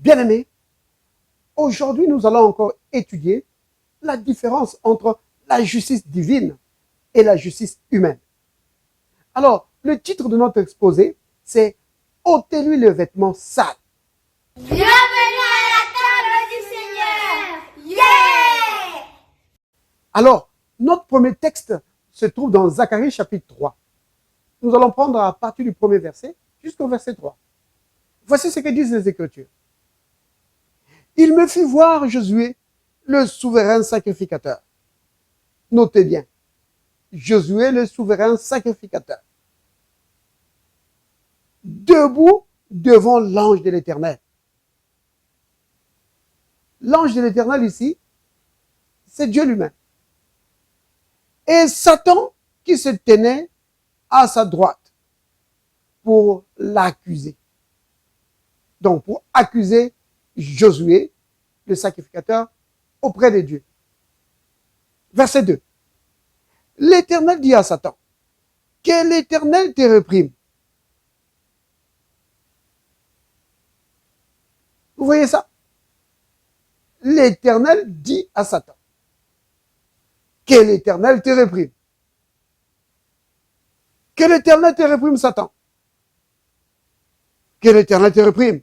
Bien-aimés, aujourd'hui nous allons encore étudier la différence entre la justice divine et la justice humaine. Alors, le titre de notre exposé, c'est « Ôtez-lui le vêtement sale ». Bienvenue à la table du Seigneur. Yeah! Alors, notre premier texte se trouve dans Zacharie chapitre 3. Nous allons prendre à partir du premier verset jusqu'au verset 3. Voici ce que disent les Écritures. Il me fit voir Josué, le souverain sacrificateur. Notez bien, Josué, le souverain sacrificateur, debout devant l'ange de l'Éternel. L'ange de l'Éternel ici, c'est Dieu lui-même. Et Satan qui se tenait à sa droite pour l'accuser. Donc, pour accuser Josué, le sacrificateur, auprès de Dieu. Verset 2. L'Éternel dit à Satan, que l'Éternel te réprime. Vous voyez ça? L'Éternel dit à Satan, que l'Éternel te réprime. Que l'Éternel te réprime, Satan. Que l'Éternel te réprime.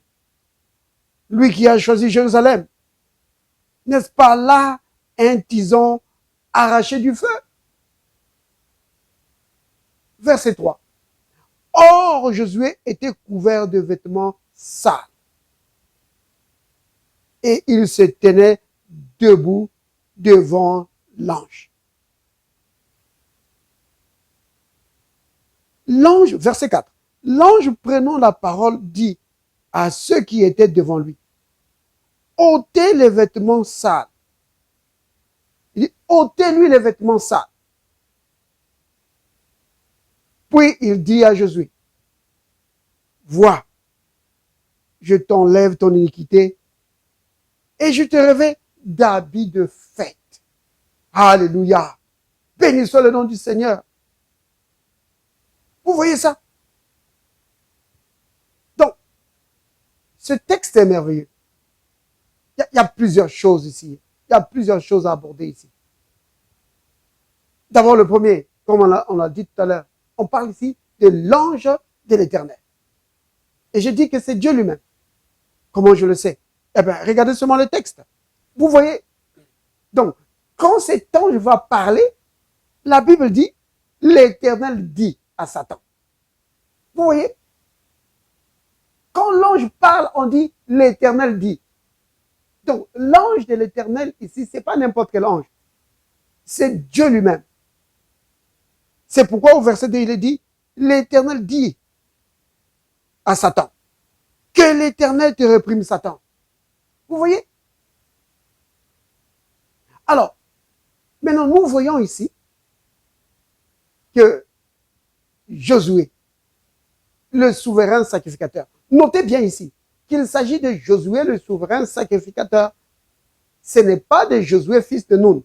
Lui qui a choisi Jérusalem. N'est-ce pas là un tison arraché du feu? Verset 3. Or, Josué était couvert de vêtements sales. Et il se tenait debout devant l'ange. L'ange, verset 4. L'ange prenant la parole dit à ceux qui étaient devant lui, ôtez les vêtements sales. Il dit, ôtez-lui les vêtements sales. Puis il dit à Josué, vois, je t'enlève ton iniquité et je te revêts d'habits de fête. Alléluia. Béni soit le nom du Seigneur. Vous voyez ça? Donc, ce texte est merveilleux. Il y a plusieurs choses ici. Il y a plusieurs choses à aborder ici. D'abord, le premier, comme on l'a dit tout à l'heure, on parle ici de l'ange de l'Éternel. Et je dis que c'est Dieu lui-même. Comment je le sais? Eh bien, regardez seulement le texte. Vous voyez? Donc, quand cet ange va parler, la Bible dit, l'Éternel dit à Satan. Vous voyez? Quand l'ange parle, on dit, l'Éternel dit. Donc, l'ange de l'Éternel ici, ce n'est pas n'importe quel ange. C'est Dieu lui-même. C'est pourquoi au verset 2, il est dit, l'Éternel dit à Satan, que l'Éternel te réprime, Satan. Vous voyez? Alors, maintenant, nous voyons ici que Josué, le souverain sacrificateur, notez bien ici qu'il s'agit de Josué, le souverain sacrificateur. Ce n'est pas de Josué, fils de Nun,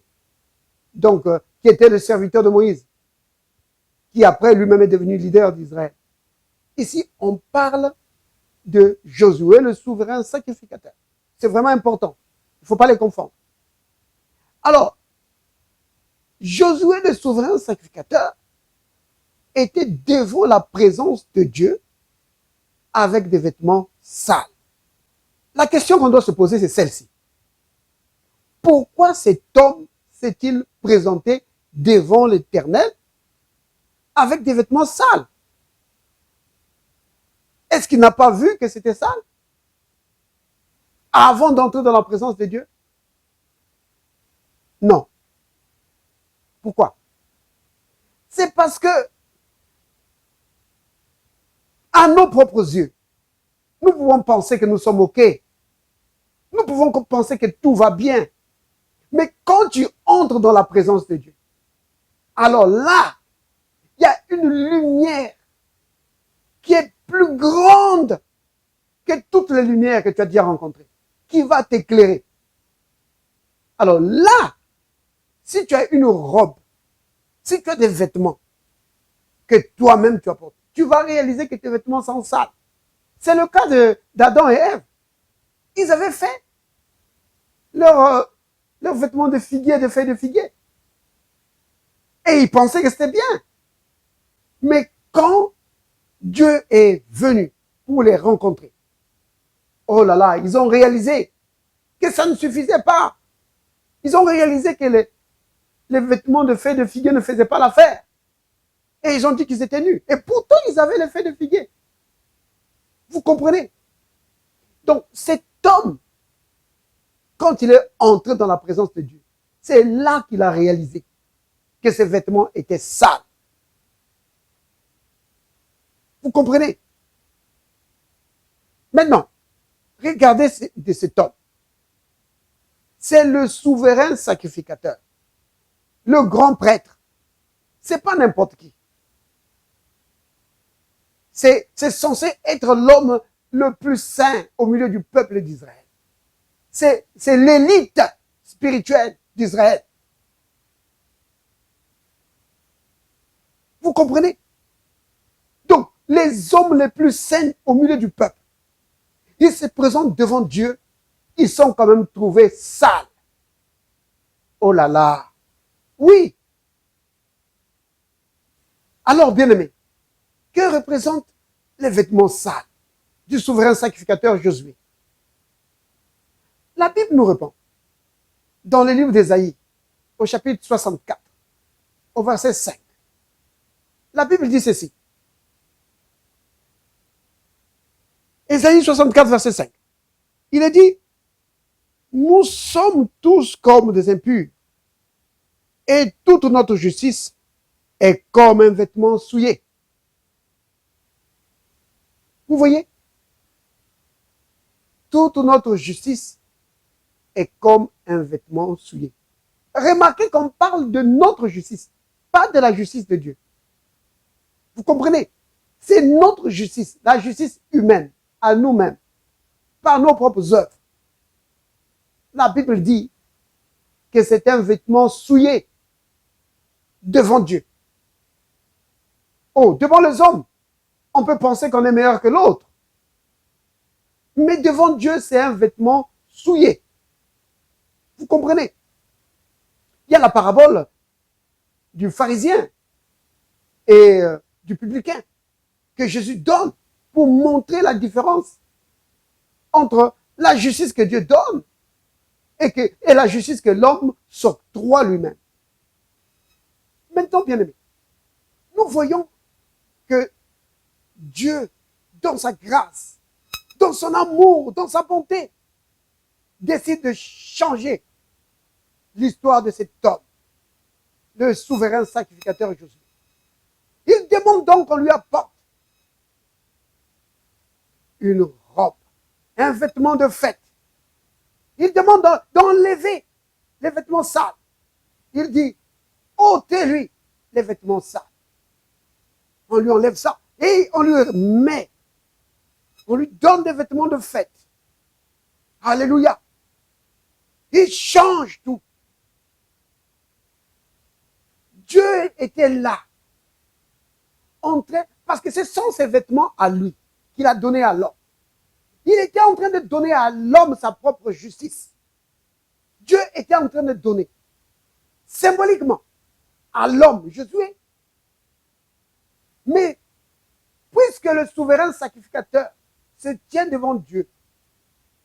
donc qui était le serviteur de Moïse, qui après lui-même est devenu leader d'Israël. Ici, on parle de Josué, le souverain sacrificateur. C'est vraiment important. Il ne faut pas les confondre. Alors, Josué, le souverain sacrificateur, était devant la présence de Dieu avec des vêtements sales. La question qu'on doit se poser, c'est celle-ci. Pourquoi cet homme s'est-il présenté devant l'Éternel avec des vêtements sales? Est-ce qu'il n'a pas vu que c'était sale avant d'entrer dans la présence de Dieu? Non. Pourquoi? C'est parce que, à nos propres yeux, nous pouvons penser que nous sommes OK. Nous pouvons penser que tout va bien. Mais quand tu entres dans la présence de Dieu, alors là, il y a une lumière qui est plus grande que toutes les lumières que tu as déjà rencontrées, qui va t'éclairer. Alors là, si tu as une robe, si tu as des vêtements que toi-même tu apportes, tu vas réaliser que tes vêtements sont sales. C'est le cas d'Adam et Ève. Ils avaient fait leurs vêtements de figuier, de feuilles de figuier. Et ils pensaient que c'était bien. Mais quand Dieu est venu pour les rencontrer, oh là là, ils ont réalisé que ça ne suffisait pas. Ils ont réalisé que les vêtements de feuilles de figuier ne faisaient pas l'affaire. Et ils ont dit qu'ils étaient nus. Et pourtant, ils avaient les feuilles de figuier. Vous comprenez? Donc, cet homme, quand il est entré dans la présence de Dieu, c'est là qu'il a réalisé que ses vêtements étaient sales. Vous comprenez? Maintenant, regardez de cet homme. C'est le souverain sacrificateur, le grand prêtre. C'est pas n'importe qui. C'est censé être l'homme le plus saint au milieu du peuple d'Israël. C'est l'élite spirituelle d'Israël. Vous comprenez? Donc, les hommes les plus saints au milieu du peuple, ils se présentent devant Dieu, ils sont quand même trouvés sales. Oh là là! Oui! Alors, bien-aimés, que représentent les vêtements sales du souverain sacrificateur Josué? La Bible nous répond, dans le livre d'Ésaïe, au chapitre 64, au verset 5. La Bible dit ceci. Ésaïe 64, verset 5. Il est dit, nous sommes tous comme des impurs, et toute notre justice est comme un vêtement souillé. Vous voyez? Toute notre justice est comme un vêtement souillé. Remarquez qu'on parle de notre justice, pas de la justice de Dieu. Vous comprenez? C'est notre justice, la justice humaine, à nous-mêmes, par nos propres œuvres. La Bible dit que c'est un vêtement souillé devant Dieu. Oh, devant les hommes, on peut penser qu'on est meilleur que l'autre. Mais devant Dieu, c'est un vêtement souillé. Vous comprenez? Il y a la parabole du pharisien et du publicain que Jésus donne pour montrer la différence entre la justice que Dieu donne et la justice que l'homme s'octroie lui-même. Maintenant, bien aimé, nous voyons que Dieu, dans sa grâce, dans son amour, dans sa bonté, décide de changer l'histoire de cet homme, le souverain sacrificateur Josué. Il demande donc qu'on lui apporte une robe, un vêtement de fête. Il demande d'enlever les vêtements sales. Il dit, ôtez-lui les vêtements sales. On lui enlève ça et on lui met, on lui donne des vêtements de fête. Alléluia. Il change tout. Dieu était là, en train, parce que ce sont ses vêtements à lui qu'il a donné à l'homme. Il était en train de donner à l'homme sa propre justice. Dieu était en train de donner symboliquement à l'homme Josué. Mais puisque le souverain sacrificateur se tient devant Dieu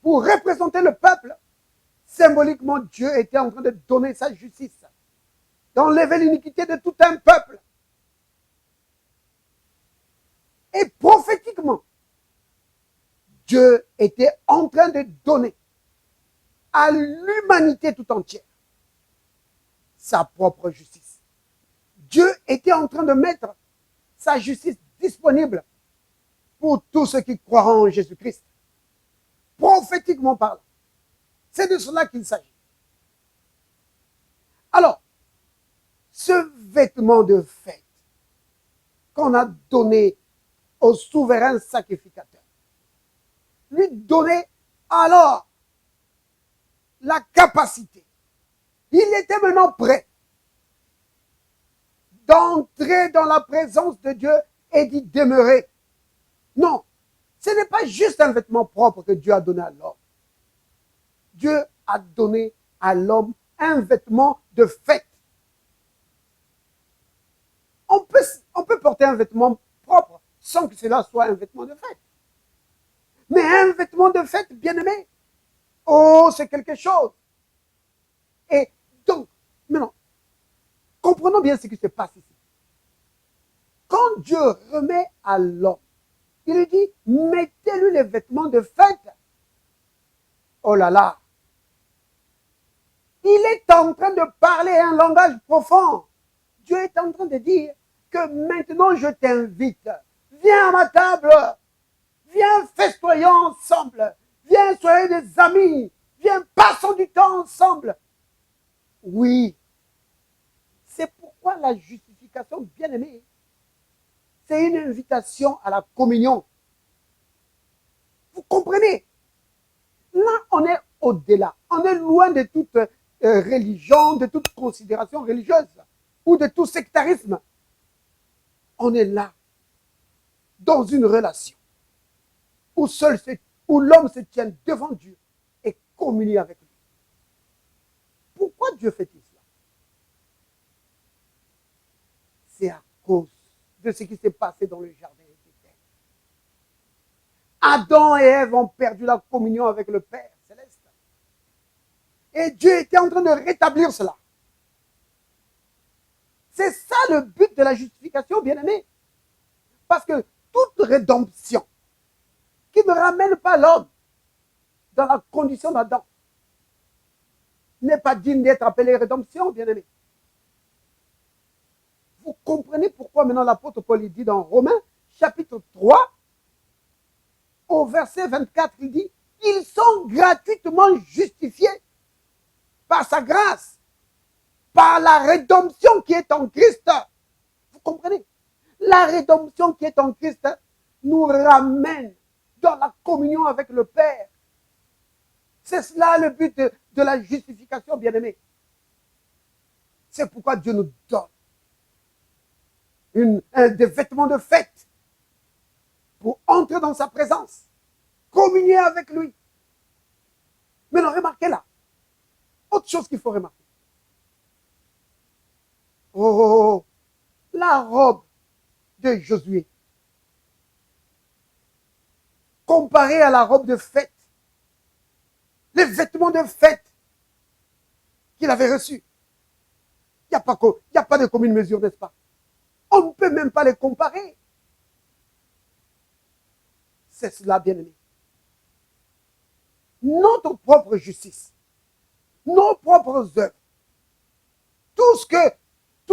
pour représenter le peuple, symboliquement Dieu était en train de donner sa justice, d'enlever l'iniquité de tout un peuple. Et prophétiquement, Dieu était en train de donner à l'humanité tout entière sa propre justice. Dieu était en train de mettre sa justice disponible pour tous ceux qui croiront en Jésus-Christ. Prophétiquement parlant. C'est de cela qu'il s'agit. Alors, ce vêtement de fête qu'on a donné au souverain sacrificateur, lui donner alors la capacité. Il était maintenant prêt d'entrer dans la présence de Dieu et d'y demeurer. Non, ce n'est pas juste un vêtement propre que Dieu a donné à l'homme. Dieu a donné à l'homme un vêtement de fête. On peut porter un vêtement propre sans que cela soit un vêtement de fête. Mais un vêtement de fête, bien-aimé, oh, c'est quelque chose. Et donc, maintenant, comprenons bien ce qui se passe ici. Quand Dieu remet à l'homme, il lui dit, mettez-lui les vêtements de fête. Oh là là. Il est en train de parler un langage profond. Dieu est en train de dire que maintenant je t'invite. Viens à ma table. Viens festoyons ensemble. Viens soyez des amis. Viens passons du temps ensemble. Oui. C'est pourquoi la justification, bien aimée, c'est une invitation à la communion. Vous comprenez? Là, on est au-delà. On est loin de toute religion, de toute considération religieuse ou de tout sectarisme. On est là, dans une relation où l'homme se tient devant Dieu et communie avec lui. Pourquoi Dieu fait-il cela? C'est à cause de ce qui s'est passé dans le jardin d'Éden. Adam et Ève ont perdu la communion avec le Père céleste. Et Dieu était en train de rétablir cela. C'est ça le but de la justification, bien-aimé. Parce que toute rédemption qui ne ramène pas l'homme dans la condition d'Adam n'est pas digne d'être appelée rédemption, bien-aimé. Vous comprenez pourquoi maintenant l'apôtre Paul dit dans Romains, chapitre 3, au verset 24, il dit, ils sont gratuitement justifiés par sa grâce, par la rédemption qui est en Christ. Vous comprenez? La rédemption qui est en Christ nous ramène dans la communion avec le Père. C'est cela le but de la justification, bien-aimé. C'est pourquoi Dieu nous donne des vêtements de fête pour entrer dans sa présence, communier avec lui. Maintenant, remarquez là, autre chose qu'il faut remarquer. Oh, la robe de Josué, comparée à la robe de fête, les vêtements de fête qu'il avait reçus. Il n'y a pas de commune mesure, n'est-ce pas? On ne peut même pas les comparer. C'est cela, bien-aimé. Notre propre justice, nos propres œuvres, tout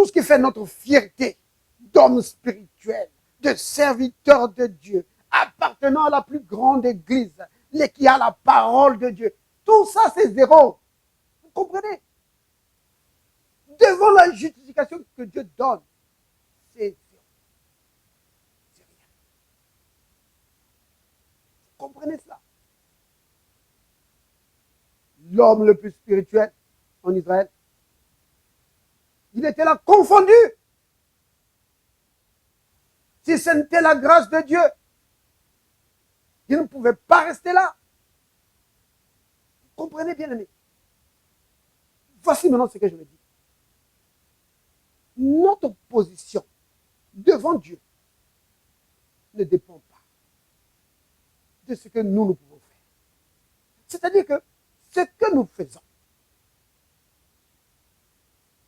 ce qui fait notre fierté d'homme spirituel, de serviteur de Dieu, appartenant à la plus grande église, qui a la parole de Dieu, tout ça c'est zéro. Vous comprenez? Devant la justification que Dieu donne, c'est zéro. C'est rien. Vous comprenez cela? L'homme le plus spirituel en Israël, il était là confondu. Si ce n'était la grâce de Dieu, il ne pouvait pas rester là. Vous comprenez, bien aimé? Voici maintenant ce que je veux dire. Notre position devant Dieu ne dépend pas de ce que nous pouvons faire. C'est-à-dire que ce que nous faisons,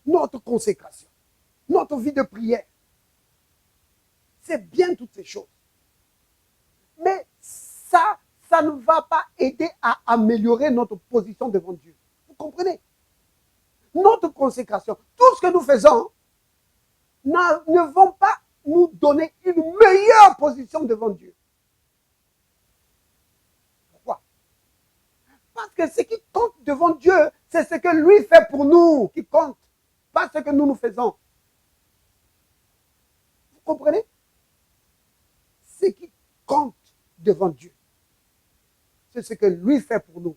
notre consécration, notre vie de prière, c'est bien toutes ces choses. Mais ça ne va pas aider à améliorer notre position devant Dieu. Vous comprenez? Notre consécration, tout ce que nous faisons, ne vont pas nous donner une meilleure position devant Dieu. Pourquoi? Parce que ce qui compte devant Dieu, c'est ce que lui fait pour nous qui compte, pas ce que nous faisons. Vous comprenez? Ce qui compte devant Dieu, c'est ce que lui fait pour nous.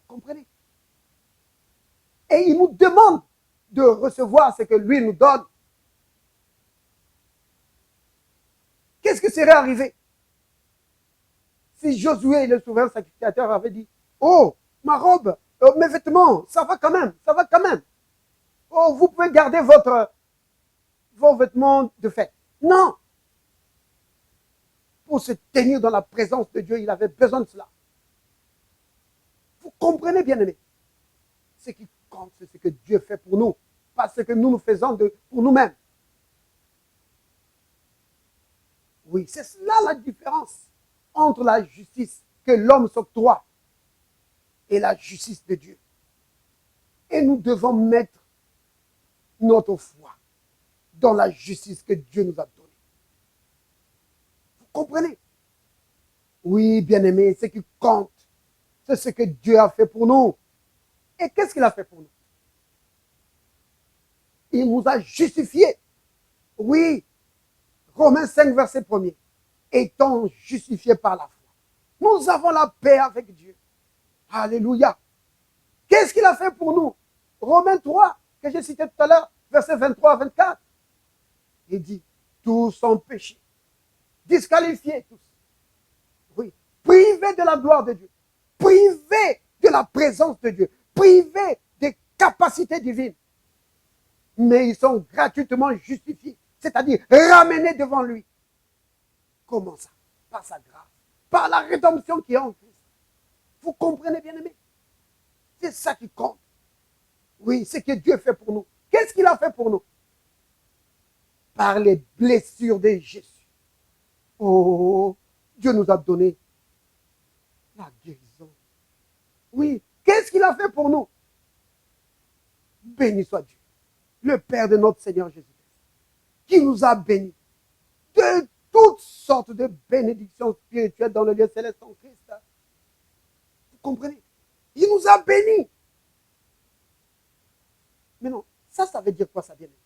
Vous comprenez? Et il nous demande de recevoir ce que lui nous donne. Qu'est-ce qui serait arrivé si Josué, le souverain sacrificateur, avait dit, Oh, ma robe, mes vêtements, ça va quand même, ça va quand même. Oh, vous pouvez garder vos vêtements de fête. Non. Pour se tenir dans la présence de Dieu, il avait besoin de cela. Vous comprenez, bien-aimés? Ce qui compte, c'est ce que Dieu fait pour nous, pas ce que nous faisons pour nous-mêmes. Oui, c'est cela la différence entre la justice que l'homme s'octroie et la justice de Dieu. Et nous devons mettre notre foi dans la justice que Dieu nous a donnée. Vous comprenez? Oui, bien-aimés, ce qui compte, c'est ce que Dieu a fait pour nous. Et qu'est-ce qu'il a fait pour nous? Il nous a justifiés. Oui, Romains 5, verset 1er. Étant justifiés par la foi, nous avons la paix avec Dieu. Alléluia. Qu'est-ce qu'il a fait pour nous? Romains 3, que j'ai cité tout à l'heure, verset 23 à 24. Il dit, tous sont péchés, disqualifiés tous. Oui, privés de la gloire de Dieu, privés de la présence de Dieu, privés des capacités divines. Mais ils sont gratuitement justifiés, c'est-à-dire ramenés devant lui. Comment ça? Par sa grâce, par la rédemption qui est en Christ. Vous comprenez, bien-aimés? C'est ça qui compte. Oui, c'est que Dieu fait pour nous. Qu'est-ce qu'il a fait pour nous? Par les blessures de Jésus. Oh, Dieu nous a donné la guérison. Oui, qu'est-ce qu'il a fait pour nous? Béni soit Dieu, le Père de notre Seigneur Jésus-Christ, qui nous a bénis de toutes sortes de bénédictions spirituelles dans le lieu céleste en Christ. Vous comprenez? Il nous a bénis. Mais non, ça veut dire quoi, ça, bien-aimé?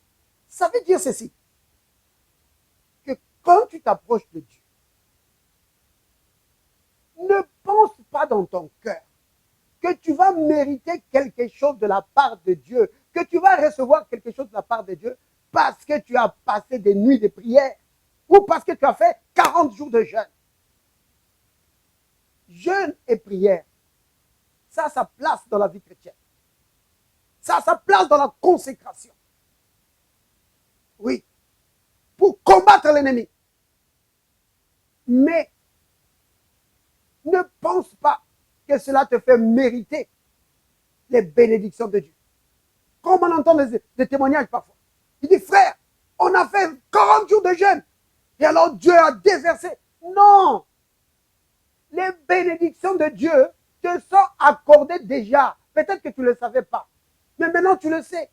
Ça veut dire ceci, que quand tu t'approches de Dieu, ne pense pas dans ton cœur que tu vas mériter quelque chose de la part de Dieu, que tu vas recevoir quelque chose de la part de Dieu parce que tu as passé des nuits de prière ou parce que tu as fait 40 jours de jeûne. Jeûne et prière, ça a sa place dans la vie chrétienne. Ça a sa place dans la consécration. Oui, pour combattre l'ennemi. Mais ne pense pas que cela te fait mériter les bénédictions de Dieu. Comme on entend des témoignages parfois. Il dit, frère, on a fait 40 jours de jeûne. Et alors Dieu a déversé. Non. Les bénédictions de Dieu te sont accordées déjà. Peut-être que tu ne le savais pas. Mais maintenant tu le sais.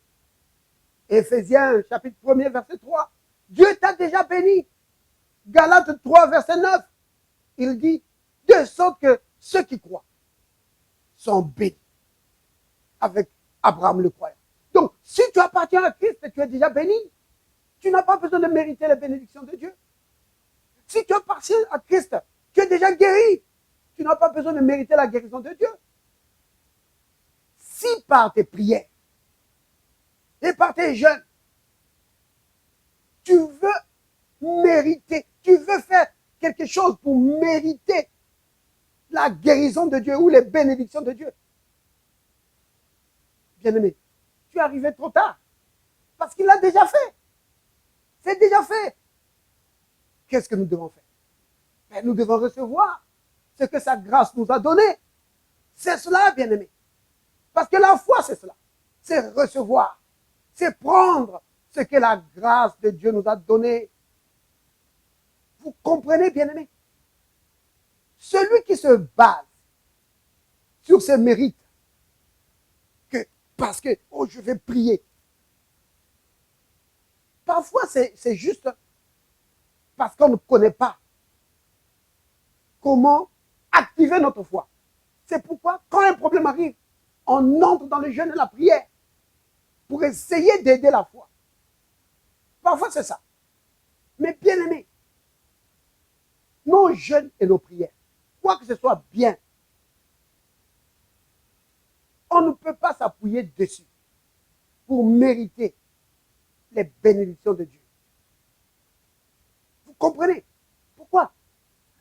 Éphésiens chapitre 1er verset 3. Dieu t'a déjà béni. Galates 3 verset 9. Il dit, de sorte que ceux qui croient sont bénis avec Abraham le croyant. Donc, si tu appartiens à Christ et tu es déjà béni, tu n'as pas besoin de mériter les bénédictions de Dieu. Si tu appartiens à Christ, tu es déjà guéri. Tu n'as pas besoin de mériter la guérison de Dieu. Si par tes prières et par tes jeûnes, tu veux mériter, tu veux faire quelque chose pour mériter la guérison de Dieu ou les bénédictions de Dieu, bien-aimé, tu es arrivé trop tard. Parce qu'il l'a déjà fait. C'est déjà fait. Qu'est-ce que nous devons faire? Ben, nous devons recevoir ce que sa grâce nous a donné. C'est cela, bien-aimé. Parce que la foi, c'est cela. C'est recevoir. C'est prendre ce que la grâce de Dieu nous a donné. Vous comprenez, bien-aimé? Celui qui se base sur ses mérites, que parce que, oh, je vais prier. Parfois, c'est juste parce qu'on ne connaît pas comment activer notre foi. C'est pourquoi, quand un problème arrive, on entre dans le jeûne et la prière pour essayer d'aider la foi. Parfois, c'est ça. Mais bien aimé, nos jeûnes et nos prières, quoi que ce soit bien, on ne peut pas s'appuyer dessus pour mériter les bénédictions de Dieu. Vous comprenez? Pourquoi?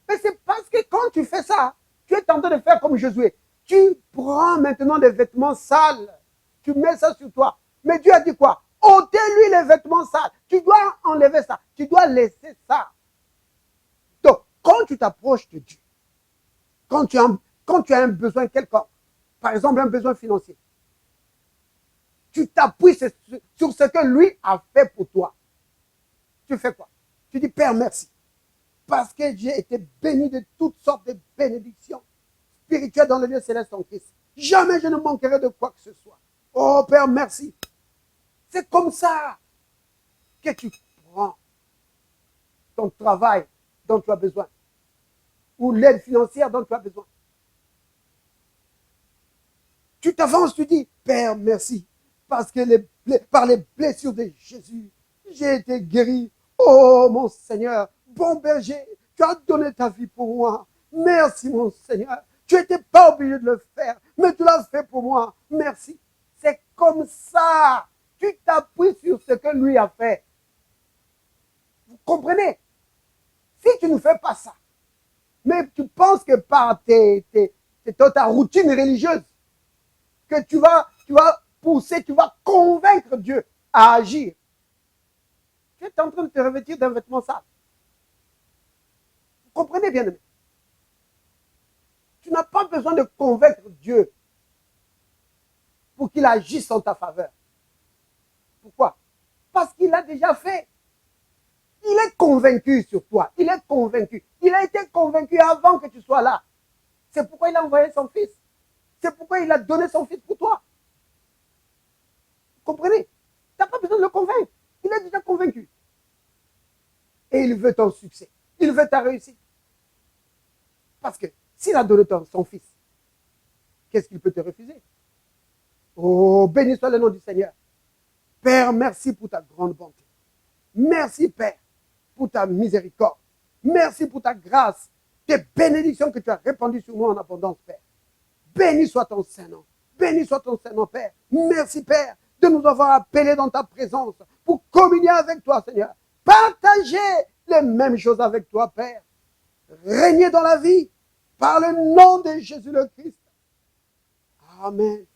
Mais c'est parce que quand tu fais ça, tu es tenté de faire comme Josué. Tu prends maintenant des vêtements sales. Tu mets ça sur toi. Mais Dieu a dit quoi? Ôtez-lui les vêtements sales. Tu dois enlever ça. Tu dois laisser ça. Donc, quand tu t'approches de Dieu, quand tu as un besoin quelconque, par exemple un besoin financier, tu t'appuies sur ce que lui a fait pour toi. Tu fais quoi? Tu dis, Père, merci. Parce que j'ai été béni de toutes sortes de bénédictions spirituelles dans le lieu céleste en Christ. Jamais je ne manquerai de quoi que ce soit. Oh Père, merci. C'est comme ça que tu prends ton travail dont tu as besoin ou l'aide financière dont tu as besoin. Tu t'avances, tu dis, Père, merci, parce que par les blessures de Jésus, j'ai été guéri. Oh mon Seigneur, bon berger, tu as donné ta vie pour moi. Merci mon Seigneur. Tu n'étais pas obligé de le faire, mais tu l'as fait pour moi. Merci. C'est comme ça. Tu t'appuies sur ce que lui a fait. Vous comprenez? Si tu ne fais pas ça, mais tu penses que par ta routine religieuse, que tu vas pousser, tu vas convaincre Dieu à agir, tu es en train de te revêtir d'un vêtement sale. Vous comprenez, bien aimé? Tu n'as pas besoin de convaincre Dieu pour qu'il agisse en ta faveur. Pourquoi? Parce qu'il l'a déjà fait. Il est convaincu sur toi. Il est convaincu. Il a été convaincu avant que tu sois là. C'est pourquoi il a envoyé son fils. C'est pourquoi il a donné son fils pour toi. Vous comprenez? Tu n'as pas besoin de le convaincre. Il est déjà convaincu. Et il veut ton succès. Il veut ta réussite. Parce que s'il a donné son fils, qu'est-ce qu'il peut te refuser? Oh, béni soit le nom du Seigneur. Père, merci pour ta grande bonté. Merci, Père, pour ta miséricorde. Merci pour ta grâce, tes bénédictions que tu as répandues sur nous en abondance, Père. Béni soit ton Saint-Nom. Béni soit ton Saint-Nom, Père. Merci, Père, de nous avoir appelés dans ta présence pour communier avec toi, Seigneur. Partager les mêmes choses avec toi, Père. Régner dans la vie par le nom de Jésus le Christ. Amen.